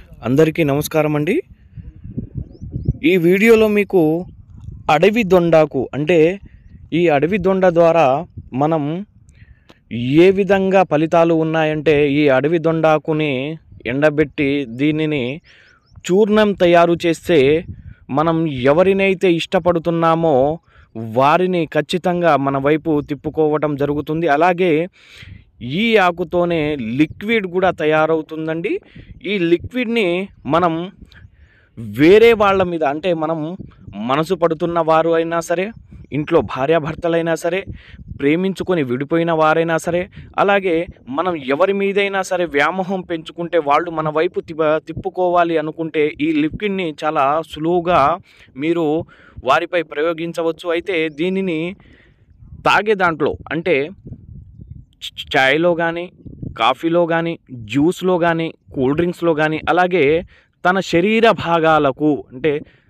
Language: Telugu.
అందరికీ నమస్కారం అండి. ఈ వీడియోలో మీకు అడవి దొండాకు అంటే ఈ అడవి దొండ ద్వారా మనం ఏ విధంగా ఫలితాలు ఉన్నాయంటే, ఈ అడవి దొండాకుని ఎండబెట్టి దీనిని చూర్ణం తయారు చేస్తే మనం ఎవరినైతే ఇష్టపడుతున్నామో వారిని ఖచ్చితంగా మన వైపు తిప్పుకోవటం జరుగుతుంది. అలాగే ఈ ఆకుతోనే లిక్విడ్ కూడా తయారవుతుందండి. ఈ లిక్విడ్ని మనం వేరే వాళ్ళ మీద అంటే మనం మనసు పడుతున్న వారు అయినా సరే, ఇంట్లో భార్యాభర్తలైనా సరే, ప్రేమించుకొని విడిపోయిన వారైనా సరే, అలాగే మనం ఎవరి మీదైనా సరే వ్యామోహం పెంచుకుంటే వాళ్ళు మన వైపు తిప్పుకోవాలి అనుకుంటే ఈ లిక్విడ్ని చాలా సులువుగా మీరు వారిపై ప్రయోగించవచ్చు. అయితే దీనిని తాగే దాంట్లో అంటే చాయ్లో కానీ, కాఫీలో కానీ, జ్యూస్లో కానీ, కూల్ డ్రింక్స్లో కానీ, అలాగే తన శరీర భాగాలకు అంటే